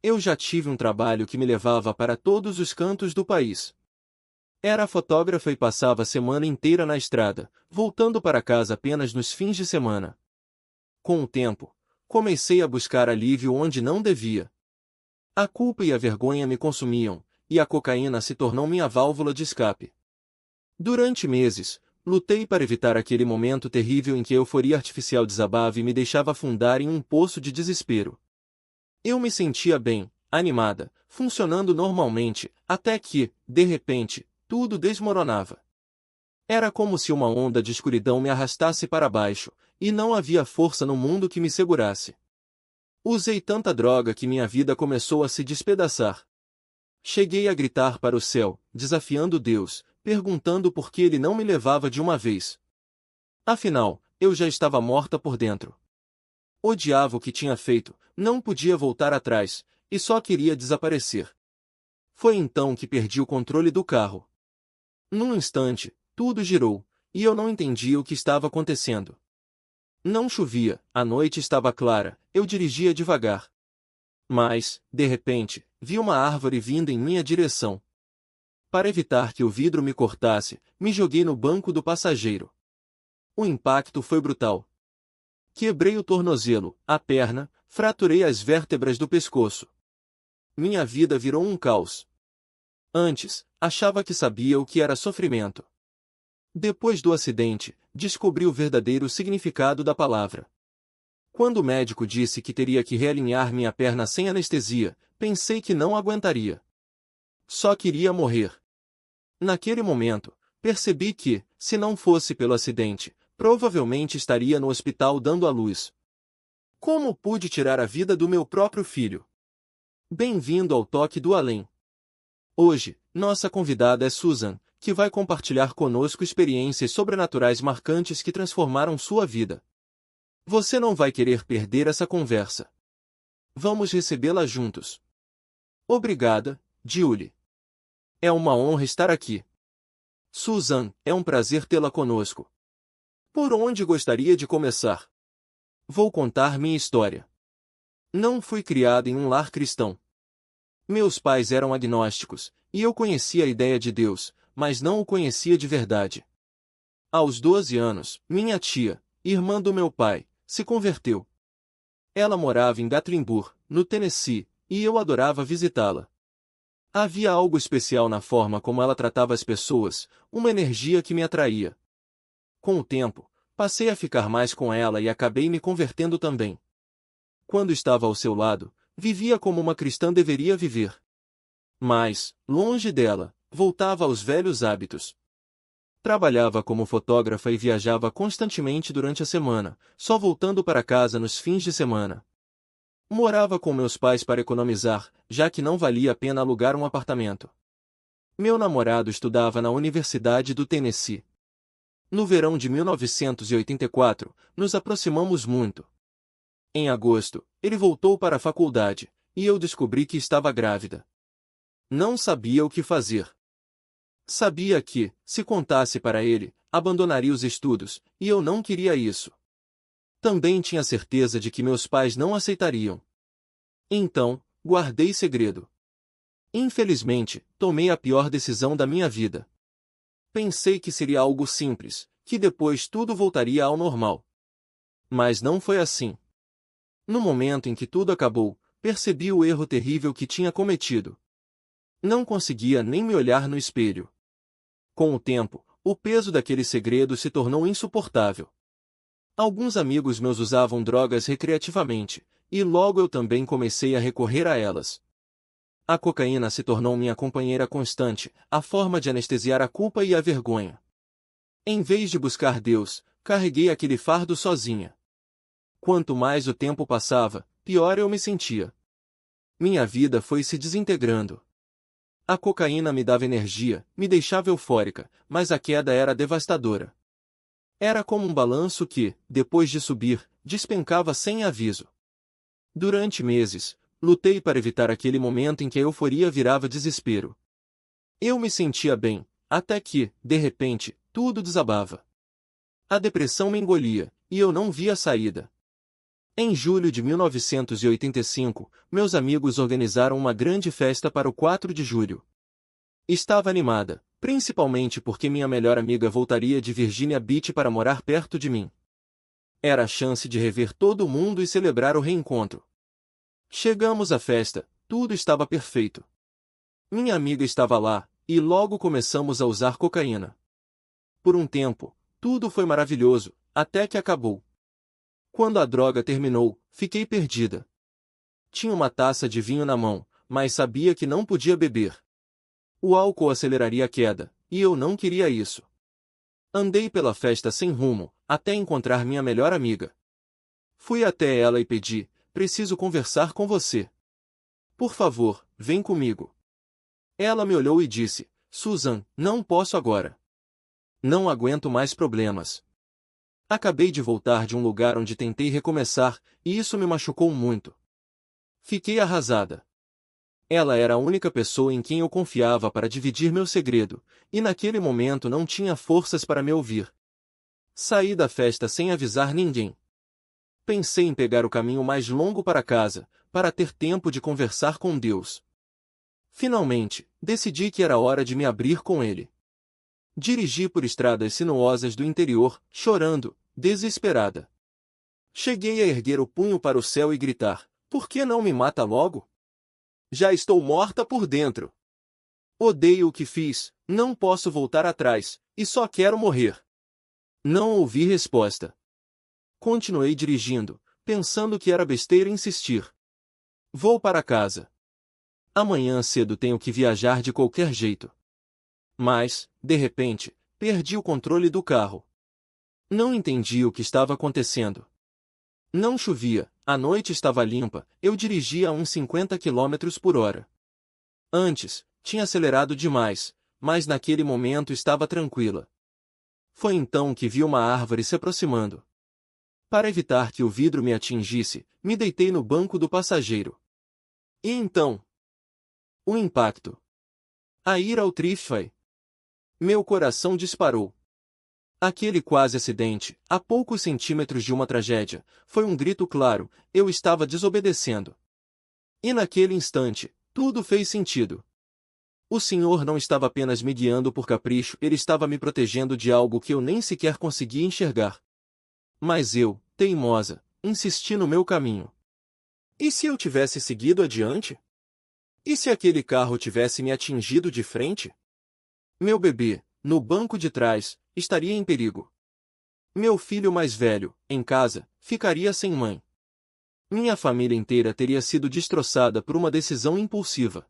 Eu já tive um trabalho que me levava para todos os cantos do país. Era fotógrafa e passava a semana inteira na estrada, voltando para casa apenas nos fins de semana. Com o tempo, comecei a buscar alívio onde não devia. A culpa e a vergonha me consumiam, e a cocaína se tornou minha válvula de escape. Durante meses, lutei para evitar aquele momento terrível em que a euforia artificial desabava e me deixava afundar em um poço de desespero. Eu me sentia bem, animada, funcionando normalmente, até que, de repente, tudo desmoronava. Era como se uma onda de escuridão me arrastasse para baixo, e não havia força no mundo que me segurasse. Usei tanta droga que minha vida começou a se despedaçar. Cheguei a gritar para o céu, desafiando Deus, perguntando por que ele não me levava de uma vez. Afinal, eu já estava morta por dentro. Odiava o que tinha feito, não podia voltar atrás, e só queria desaparecer. Foi então que perdi o controle do carro. Num instante, tudo girou, e eu não entendia o que estava acontecendo. Não chovia, a noite estava clara, eu dirigia devagar. Mas, de repente, vi uma árvore vindo em minha direção. Para evitar que o vidro me cortasse, me joguei no banco do passageiro. O impacto foi brutal. Quebrei o tornozelo, a perna, fraturei as vértebras do pescoço. Minha vida virou um caos. Antes, achava que sabia o que era sofrimento. Depois do acidente, descobri o verdadeiro significado da palavra. Quando o médico disse que teria que realinhar minha perna sem anestesia, pensei que não aguentaria. Só queria morrer. Naquele momento, percebi que, se não fosse pelo acidente, provavelmente estaria no hospital dando à luz. Como pude tirar a vida do meu próprio filho? Bem-vindo ao Toque do Além. Hoje, nossa convidada é Susan, que vai compartilhar conosco experiências sobrenaturais marcantes que transformaram sua vida. Você não vai querer perder essa conversa. Vamos recebê-la juntos. Obrigada, Julie. É uma honra estar aqui. Susan, é um prazer tê-la conosco. Por onde gostaria de começar? Vou contar minha história. Não fui criado em um lar cristão. Meus pais eram agnósticos, e eu conhecia a ideia de Deus, mas não o conhecia de verdade. Aos 12 anos, minha tia, irmã do meu pai, se converteu. Ela morava em Gatlinburg, no Tennessee, e eu adorava visitá-la. Havia algo especial na forma como ela tratava as pessoas, uma energia que me atraía. Com o tempo, passei a ficar mais com ela e acabei me convertendo também. Quando estava ao seu lado, vivia como uma cristã deveria viver. Mas, longe dela, voltava aos velhos hábitos. Trabalhava como fotógrafa e viajava constantemente durante a semana, só voltando para casa nos fins de semana. Morava com meus pais para economizar, já que não valia a pena alugar um apartamento. Meu namorado estudava na Universidade do Tennessee. No verão de 1984, nos aproximamos muito. Em agosto, ele voltou para a faculdade, e eu descobri que estava grávida. Não sabia o que fazer. Sabia que, se contasse para ele, abandonaria os estudos, e eu não queria isso. Também tinha certeza de que meus pais não aceitariam. Então, guardei segredo. Infelizmente, tomei a pior decisão da minha vida. Pensei que seria algo simples, que depois tudo voltaria ao normal. Mas não foi assim. No momento em que tudo acabou, percebi o erro terrível que tinha cometido. Não conseguia nem me olhar no espelho. Com o tempo, o peso daquele segredo se tornou insuportável. Alguns amigos meus usavam drogas recreativamente, e logo eu também comecei a recorrer a elas. A cocaína se tornou minha companheira constante, a forma de anestesiar a culpa e a vergonha. Em vez de buscar Deus, carreguei aquele fardo sozinha. Quanto mais o tempo passava, pior eu me sentia. Minha vida foi se desintegrando. A cocaína me dava energia, me deixava eufórica, mas a queda era devastadora. Era como um balanço que, depois de subir, despencava sem aviso. Durante meses, lutei para evitar aquele momento em que a euforia virava desespero. Eu me sentia bem, até que, de repente, tudo desabava. A depressão me engolia, e eu não via saída. Em julho de 1985, meus amigos organizaram uma grande festa para o 4 de julho. Estava animada, principalmente porque minha melhor amiga voltaria de Virginia Beach para morar perto de mim. Era a chance de rever todo mundo e celebrar o reencontro. Chegamos à festa, tudo estava perfeito. Minha amiga estava lá, e logo começamos a usar cocaína. Por um tempo, tudo foi maravilhoso, até que acabou. Quando a droga terminou, fiquei perdida. Tinha uma taça de vinho na mão, mas sabia que não podia beber. O álcool aceleraria a queda, e eu não queria isso. Andei pela festa sem rumo, até encontrar minha melhor amiga. Fui até ela e pedi: preciso conversar com você. Por favor, vem comigo. Ela me olhou e disse: Susan, não posso agora. Não aguento mais problemas. Acabei de voltar de um lugar onde tentei recomeçar, e isso me machucou muito. Fiquei arrasada. Ela era a única pessoa em quem eu confiava para dividir meu segredo, e naquele momento não tinha forças para me ouvir. Saí da festa sem avisar ninguém. Pensei em pegar o caminho mais longo para casa, para ter tempo de conversar com Deus. Finalmente, decidi que era hora de me abrir com Ele. Dirigi por estradas sinuosas do interior, chorando, desesperada. Cheguei a erguer o punho para o céu e gritar: por que não me mata logo? Já estou morta por dentro. Odeio o que fiz, não posso voltar atrás, e só quero morrer. Não ouvi resposta. Continuei dirigindo, pensando que era besteira insistir. Vou para casa. Amanhã cedo tenho que viajar de qualquer jeito. Mas, de repente, perdi o controle do carro. Não entendi o que estava acontecendo. Não chovia, a noite estava limpa, eu dirigia a uns 50 km/h. Antes, tinha acelerado demais, mas naquele momento estava tranquila. Foi então que vi uma árvore se aproximando. Para evitar que o vidro me atingisse, me deitei no banco do passageiro. E então? O impacto. A ira ao Trifai. Meu coração disparou. Aquele quase acidente, a poucos centímetros de uma tragédia, foi um grito claro: eu estava desobedecendo. E naquele instante, tudo fez sentido. O Senhor não estava apenas me guiando por capricho, Ele estava me protegendo de algo que eu nem sequer conseguia enxergar. Mas eu, teimosa, insisti no meu caminho. E se eu tivesse seguido adiante? E se aquele carro tivesse me atingido de frente? Meu bebê, no banco de trás, estaria em perigo. Meu filho mais velho, em casa, ficaria sem mãe. Minha família inteira teria sido destroçada por uma decisão impulsiva.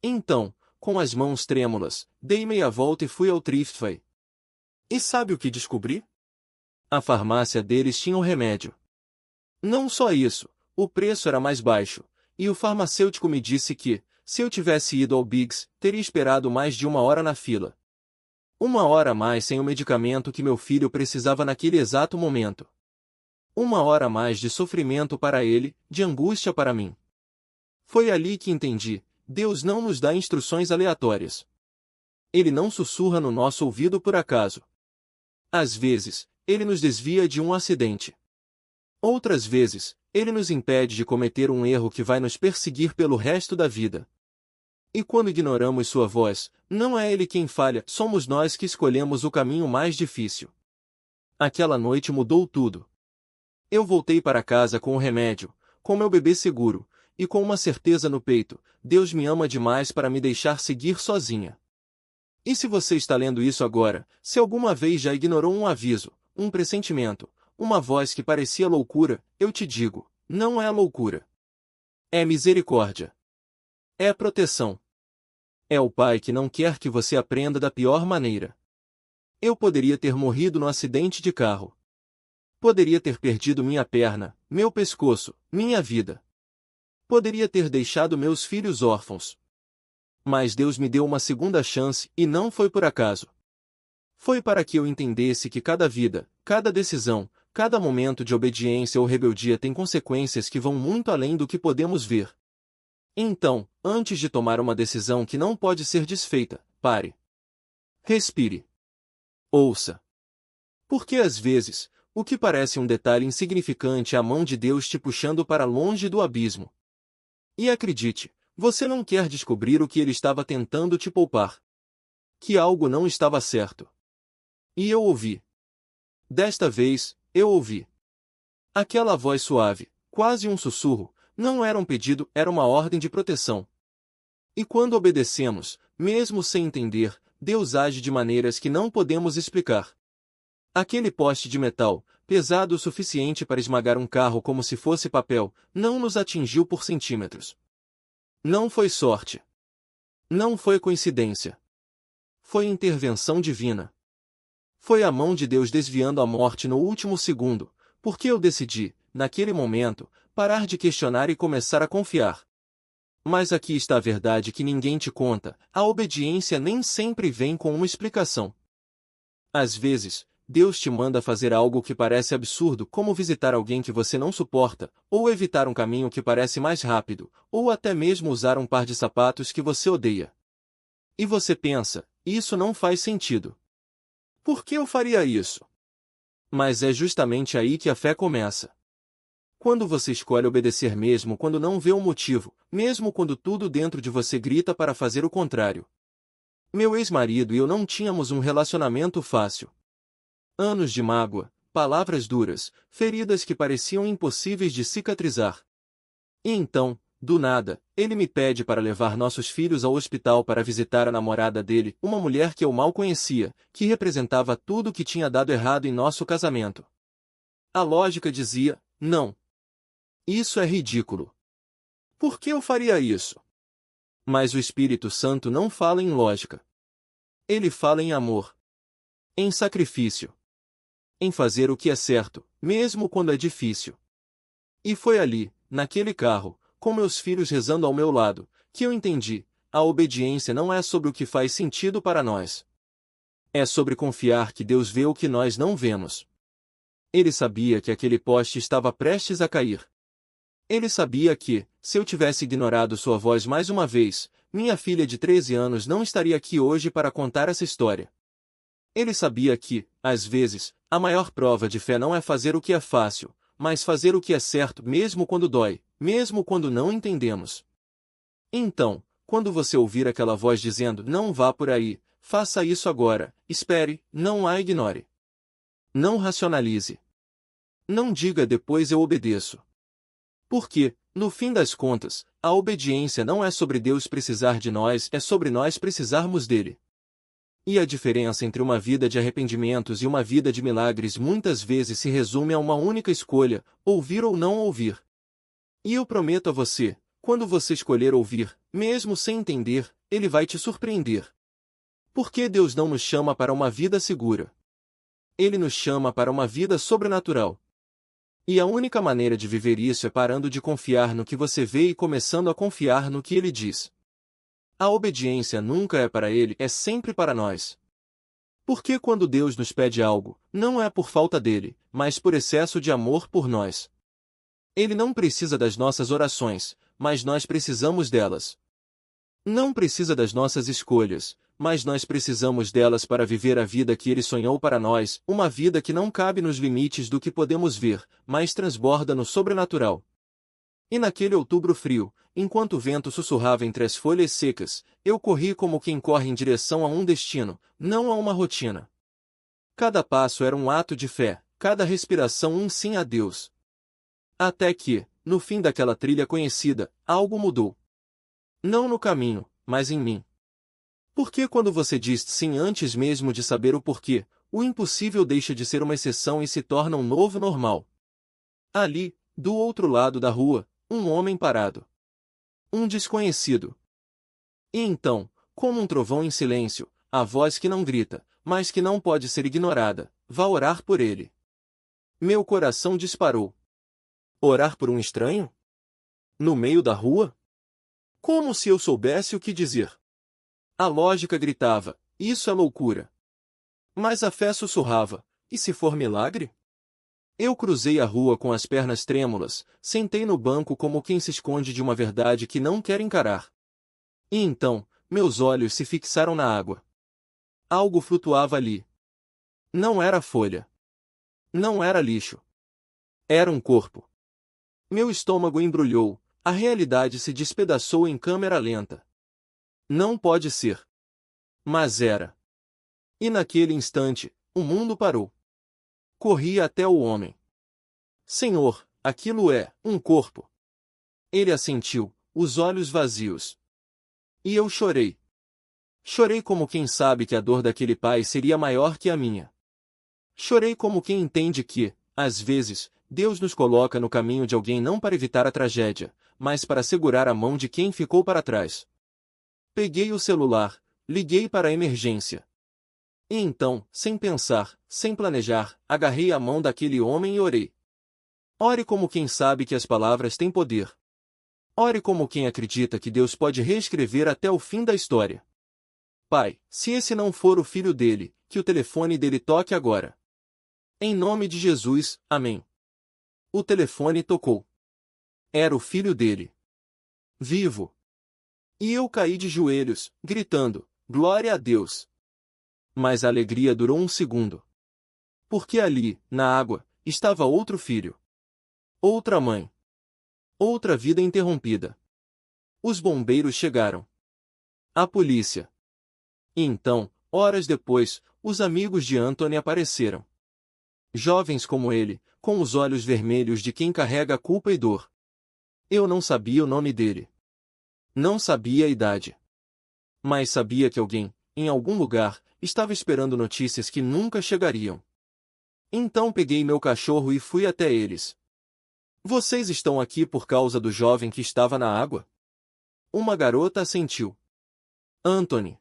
Então, com as mãos trêmulas, dei meia volta e fui ao Thriftway. E sabe o que descobri? A farmácia deles tinha o remédio. Não só isso, o preço era mais baixo, e o farmacêutico me disse que, se eu tivesse ido ao Biggs, teria esperado mais de 1 hora na fila. 1 hora a mais sem o medicamento que meu filho precisava naquele exato momento. 1 hora a mais de sofrimento para ele, de angústia para mim. Foi ali que entendi: Deus não nos dá instruções aleatórias. Ele não sussurra no nosso ouvido por acaso. Às vezes, Ele nos desvia de um acidente. Outras vezes, Ele nos impede de cometer um erro que vai nos perseguir pelo resto da vida. E quando ignoramos sua voz, não é Ele quem falha, somos nós que escolhemos o caminho mais difícil. Aquela noite mudou tudo. Eu voltei para casa com o remédio, com meu bebê seguro, e com uma certeza no peito: Deus me ama demais para me deixar seguir sozinha. E se você está lendo isso agora, se alguma vez já ignorou um aviso, um pressentimento, uma voz que parecia loucura, eu te digo: não é loucura. É misericórdia. É proteção. É o Pai que não quer que você aprenda da pior maneira. Eu poderia ter morrido no acidente de carro. Poderia ter perdido minha perna, meu pescoço, minha vida. Poderia ter deixado meus filhos órfãos. Mas Deus me deu uma segunda chance, e não foi por acaso. Foi para que eu entendesse que cada vida, cada decisão, cada momento de obediência ou rebeldia tem consequências que vão muito além do que podemos ver. Então, antes de tomar uma decisão que não pode ser desfeita, pare. Respire. Ouça. Porque às vezes, o que parece um detalhe insignificante é a mão de Deus te puxando para longe do abismo. E acredite, você não quer descobrir o que ele estava tentando te poupar. Que algo não estava certo. E eu ouvi. Desta vez, eu ouvi. Aquela voz suave, quase um sussurro, não era um pedido, era uma ordem de proteção. E quando obedecemos, mesmo sem entender, Deus age de maneiras que não podemos explicar. Aquele poste de metal, pesado o suficiente para esmagar um carro como se fosse papel, não nos atingiu por centímetros. Não foi sorte. Não foi coincidência. Foi intervenção divina. Foi a mão de Deus desviando a morte no último segundo, porque eu decidi, naquele momento, parar de questionar e começar a confiar. Mas aqui está a verdade que ninguém te conta: a obediência nem sempre vem com uma explicação. Às vezes, Deus te manda fazer algo que parece absurdo, como visitar alguém que você não suporta, ou evitar um caminho que parece mais rápido, ou até mesmo usar um par de sapatos que você odeia. E você pensa, isso não faz sentido. Por que eu faria isso? Mas é justamente aí que a fé começa. Quando você escolhe obedecer mesmo quando não vê um motivo, mesmo quando tudo dentro de você grita para fazer o contrário. Meu ex-marido e eu não tínhamos um relacionamento fácil. Anos de mágoa, palavras duras, feridas que pareciam impossíveis de cicatrizar. E então, do nada, ele me pede para levar nossos filhos ao hospital para visitar a namorada dele, uma mulher que eu mal conhecia, que representava tudo o que tinha dado errado em nosso casamento. A lógica dizia, não. Isso é ridículo. Por que eu faria isso? Mas o Espírito Santo não fala em lógica. Ele fala em amor. Em sacrifício. Em fazer o que é certo, mesmo quando é difícil. E foi ali, naquele carro, com meus filhos rezando ao meu lado, que eu entendi: a obediência não é sobre o que faz sentido para nós. É sobre confiar que Deus vê o que nós não vemos. Ele sabia que aquele poste estava prestes a cair. Ele sabia que, se eu tivesse ignorado sua voz mais uma vez, minha filha de 13 anos não estaria aqui hoje para contar essa história. Ele sabia que, às vezes, a maior prova de fé não é fazer o que é fácil, mas fazer o que é certo mesmo quando dói, mesmo quando não entendemos. Então, quando você ouvir aquela voz dizendo: não vá por aí, faça isso agora, espere, não a ignore. Não racionalize. Não diga depois eu obedeço. Porque, no fim das contas, a obediência não é sobre Deus precisar de nós, é sobre nós precisarmos dele. E a diferença entre uma vida de arrependimentos e uma vida de milagres muitas vezes se resume a uma única escolha: ouvir ou não ouvir. E eu prometo a você, quando você escolher ouvir, mesmo sem entender, ele vai te surpreender. Porque Deus não nos chama para uma vida segura. Ele nos chama para uma vida sobrenatural. E a única maneira de viver isso é parando de confiar no que você vê e começando a confiar no que ele diz. A obediência nunca é para ele, é sempre para nós. Porque quando Deus nos pede algo, não é por falta dele, mas por excesso de amor por nós. Ele não precisa das nossas orações, mas nós precisamos delas. Não precisa das nossas escolhas, mas nós precisamos delas para viver a vida que ele sonhou para nós, uma vida que não cabe nos limites do que podemos ver, mas transborda no sobrenatural. E naquele outubro frio, enquanto o vento sussurrava entre as folhas secas, eu corri como quem corre em direção a um destino, não a uma rotina. Cada passo era um ato de fé, cada respiração um sim a Deus. Até que, no fim daquela trilha conhecida, algo mudou. Não no caminho, mas em mim. Porque quando você diz sim antes mesmo de saber o porquê, o impossível deixa de ser uma exceção e se torna um novo normal. Ali, do outro lado da rua, um homem parado. Um desconhecido. E então, como um trovão em silêncio, a voz que não grita, mas que não pode ser ignorada: vá orar por ele. Meu coração disparou. Orar por um estranho? No meio da rua? Como se eu soubesse o que dizer. A lógica gritava: isso é loucura. Mas a fé sussurrava: e se for milagre? Eu cruzei a rua com as pernas trêmulas, sentei no banco como quem se esconde de uma verdade que não quer encarar. E então, meus olhos se fixaram na água. Algo flutuava ali. Não era folha. Não era lixo. Era um corpo. Meu estômago embrulhou, a realidade se despedaçou em câmera lenta. Não pode ser. Mas era. E naquele instante, o mundo parou. Corri até o homem. Senhor, aquilo é um corpo. Ele assentiu, os olhos vazios. E eu chorei. Chorei como quem sabe que a dor daquele pai seria maior que a minha. Chorei como quem entende que, às vezes, Deus nos coloca no caminho de alguém não para evitar a tragédia, mas para segurar a mão de quem ficou para trás. Peguei o celular, liguei para a emergência. E então, sem pensar, sem planejar, agarrei a mão daquele homem e orei. Ore como quem sabe que as palavras têm poder. Ore como quem acredita que Deus pode reescrever até o fim da história. Pai, se esse não for o filho dele, que o telefone dele toque agora. Em nome de Jesus, amém. O telefone tocou. Era o filho dele. Vivo. E eu caí de joelhos, gritando, glória a Deus. Mas a alegria durou um segundo. Porque ali, na água, estava outro filho. Outra mãe. Outra vida interrompida. Os bombeiros chegaram. A polícia. E então, horas depois, os amigos de Anthony apareceram. Jovens como ele, com os olhos vermelhos de quem carrega culpa e dor. Eu não sabia o nome dele. Não sabia a idade. Mas sabia que alguém, em algum lugar, estava esperando notícias que nunca chegariam. Então peguei meu cachorro e fui até eles. Vocês estão aqui por causa do jovem que estava na água? Uma garota assentiu. Anthony.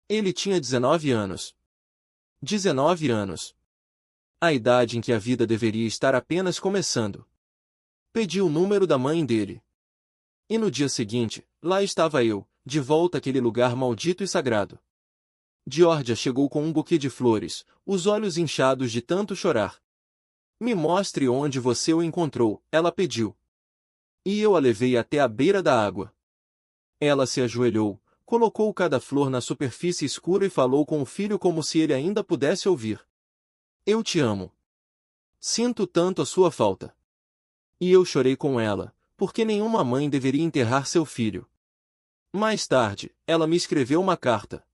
Ele tinha 19 anos. 19 anos. A idade em que a vida deveria estar apenas começando. Pedi o número da mãe dele. E no dia seguinte, lá estava eu, de volta àquele lugar maldito e sagrado. Georgia chegou com um buquê de flores, os olhos inchados de tanto chorar. Me mostre onde você o encontrou, ela pediu. E eu a levei até a beira da água. Ela se ajoelhou, colocou cada flor na superfície escura e falou com o filho como se ele ainda pudesse ouvir. Eu te amo. Sinto tanto a sua falta. E eu chorei com ela, porque nenhuma mãe deveria enterrar seu filho. Mais tarde, ela me escreveu uma carta.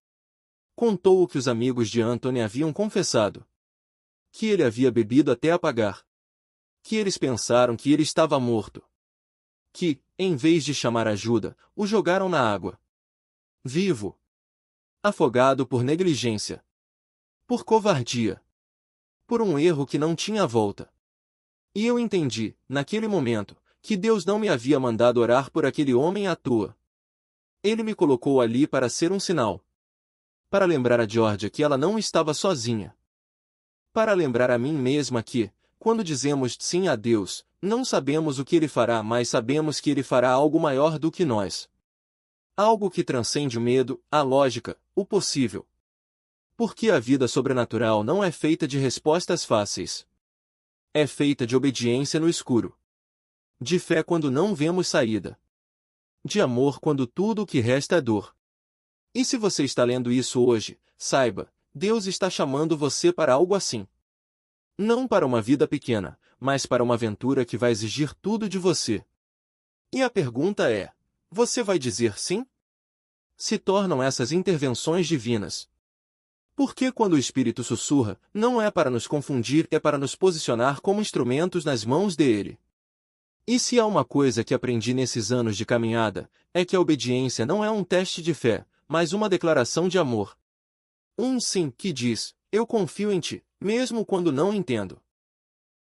Contou o que os amigos de Anthony haviam confessado. Que ele havia bebido até apagar. Que eles pensaram que ele estava morto. Que, em vez de chamar ajuda, o jogaram na água. Vivo. Afogado por negligência. Por covardia. Por um erro que não tinha volta. E eu entendi, naquele momento, que Deus não me havia mandado orar por aquele homem à toa. Ele me colocou ali para ser um sinal. Para lembrar a Georgia que ela não estava sozinha. Para lembrar a mim mesma que, quando dizemos sim a Deus, não sabemos o que Ele fará, mas sabemos que Ele fará algo maior do que nós. Algo que transcende o medo, a lógica, o possível. Porque a vida sobrenatural não é feita de respostas fáceis. É feita de obediência no escuro. De fé quando não vemos saída. De amor quando tudo o que resta é dor. E se você está lendo isso hoje, saiba, Deus está chamando você para algo assim. Não para uma vida pequena, mas para uma aventura que vai exigir tudo de você. E a pergunta é: você vai dizer sim? Se tornam essas intervenções divinas. Porque quando o Espírito sussurra, não é para nos confundir, é para nos posicionar como instrumentos nas mãos dele. E se há uma coisa que aprendi nesses anos de caminhada, é que a obediência não é um teste de fé, mas uma declaração de amor. Um sim que diz, eu confio em ti, mesmo quando não entendo.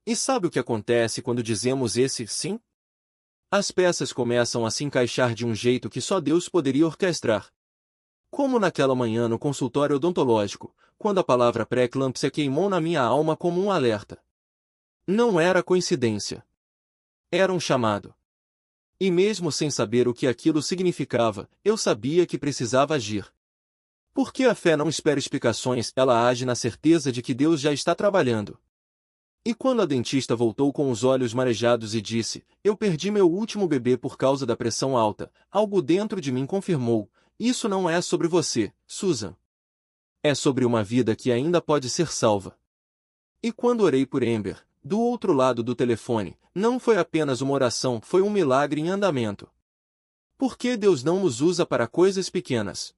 E sabe o que acontece quando dizemos esse sim? As peças começam a se encaixar de um jeito que só Deus poderia orquestrar. Como naquela manhã no consultório odontológico, quando a palavra pré-eclâmpsia queimou na minha alma como um alerta. Não era coincidência. Era um chamado. E mesmo sem saber o que aquilo significava, eu sabia que precisava agir. Porque a fé não espera explicações, ela age na certeza de que Deus já está trabalhando. E quando a dentista voltou com os olhos marejados e disse, eu perdi meu último bebê por causa da pressão alta, algo dentro de mim confirmou, isso não é sobre você, Susan. É sobre uma vida que ainda pode ser salva. E quando orei por Amber, do outro lado do telefone, não foi apenas uma oração, foi um milagre em andamento. Por que Deus não nos usa para coisas pequenas?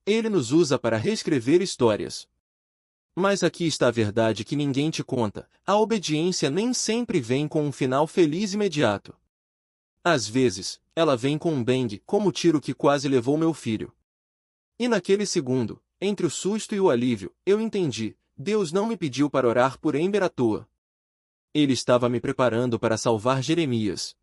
Ele nos usa para reescrever histórias. Mas aqui está a verdade que ninguém te conta: a obediência nem sempre vem com um final feliz imediato. Às vezes, ela vem com um bang, como o tiro que quase levou meu filho. E naquele segundo, entre o susto e o alívio, eu entendi: Deus não me pediu para orar por Amber à toa. Ele estava me preparando para salvar Jeremias.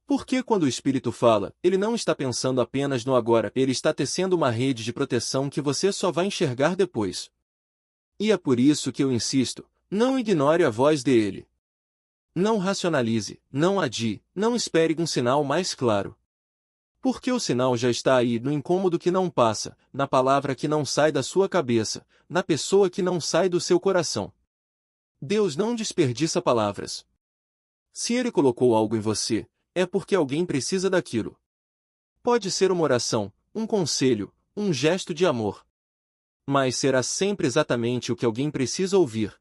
Porque quando o Espírito fala, ele não está pensando apenas no agora, ele está tecendo uma rede de proteção que você só vai enxergar depois. E é por isso que eu insisto: não ignore a voz dele. Não racionalize, não adie, não espere um sinal mais claro. Porque o sinal já está aí, no incômodo que não passa, na palavra que não sai da sua cabeça, na pessoa que não sai do seu coração. Deus não desperdiça palavras. Se Ele colocou algo em você, é porque alguém precisa daquilo. Pode ser uma oração, um conselho, um gesto de amor. Mas será sempre exatamente o que alguém precisa ouvir.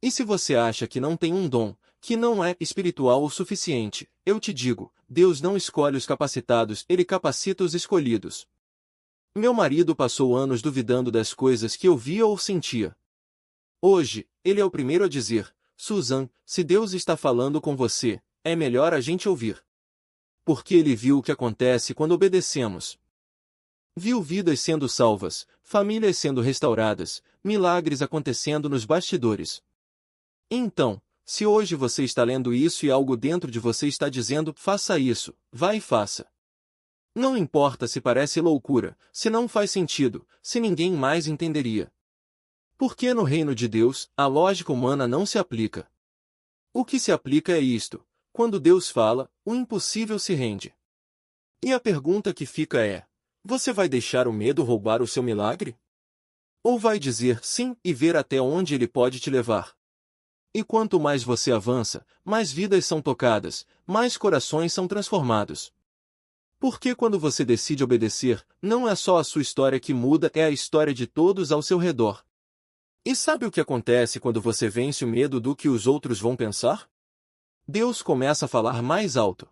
E se você acha que não tem um dom, que não é espiritual o suficiente, eu te digo: Deus não escolhe os capacitados, Ele capacita os escolhidos. Meu marido passou anos duvidando das coisas que eu via ou sentia. Hoje, ele é o primeiro a dizer: Susan, se Deus está falando com você, é melhor a gente ouvir. Porque ele viu o que acontece quando obedecemos. Viu vidas sendo salvas, famílias sendo restauradas, milagres acontecendo nos bastidores. Então, se hoje você está lendo isso e algo dentro de você está dizendo: faça isso, vá e faça. Não importa se parece loucura, se não faz sentido, se ninguém mais entenderia. Porque no reino de Deus, a lógica humana não se aplica. O que se aplica é isto: quando Deus fala, o impossível se rende. E a pergunta que fica é: você vai deixar o medo roubar o seu milagre? Ou vai dizer sim e ver até onde ele pode te levar? E quanto mais você avança, mais vidas são tocadas, mais corações são transformados. Porque quando você decide obedecer, não é só a sua história que muda, é a história de todos ao seu redor. E sabe o que acontece quando você vence o medo do que os outros vão pensar? Deus começa a falar mais alto.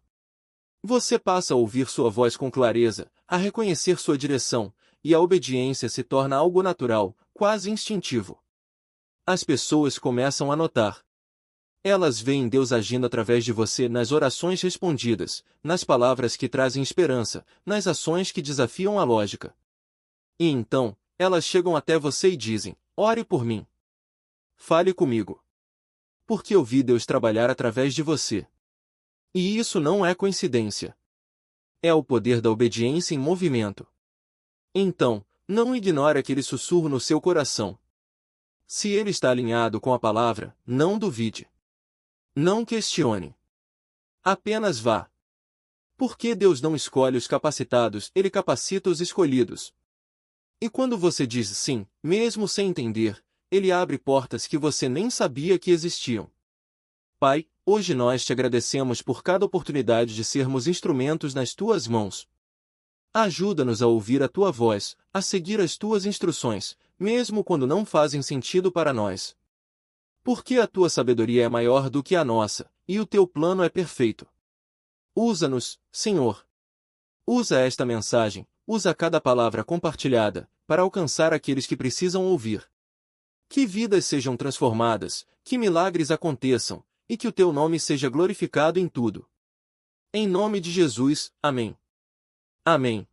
Você passa a ouvir sua voz com clareza, a reconhecer sua direção, e a obediência se torna algo natural, quase instintivo. As pessoas começam a notar. Elas veem Deus agindo através de você nas orações respondidas, nas palavras que trazem esperança, nas ações que desafiam a lógica. E então, elas chegam até você e dizem: ore por mim. Fale comigo. Porque eu vi Deus trabalhar através de você. E isso não é coincidência. É o poder da obediência em movimento. Então, não ignore aquele sussurro no seu coração. Se ele está alinhado com a palavra, não duvide. Não questione. Apenas vá. Porque Deus não escolhe os capacitados, Ele capacita os escolhidos. E quando você diz sim, mesmo sem entender, Ele abre portas que você nem sabia que existiam. Pai, hoje nós te agradecemos por cada oportunidade de sermos instrumentos nas Tuas mãos. Ajuda-nos a ouvir a Tua voz, a seguir as Tuas instruções, mesmo quando não fazem sentido para nós. Porque a Tua sabedoria é maior do que a nossa, e o Teu plano é perfeito. Usa-nos, Senhor. Usa esta mensagem, usa cada palavra compartilhada, para alcançar aqueles que precisam ouvir. Que vidas sejam transformadas, que milagres aconteçam, e que o Teu nome seja glorificado em tudo. Em nome de Jesus, amém. Amém.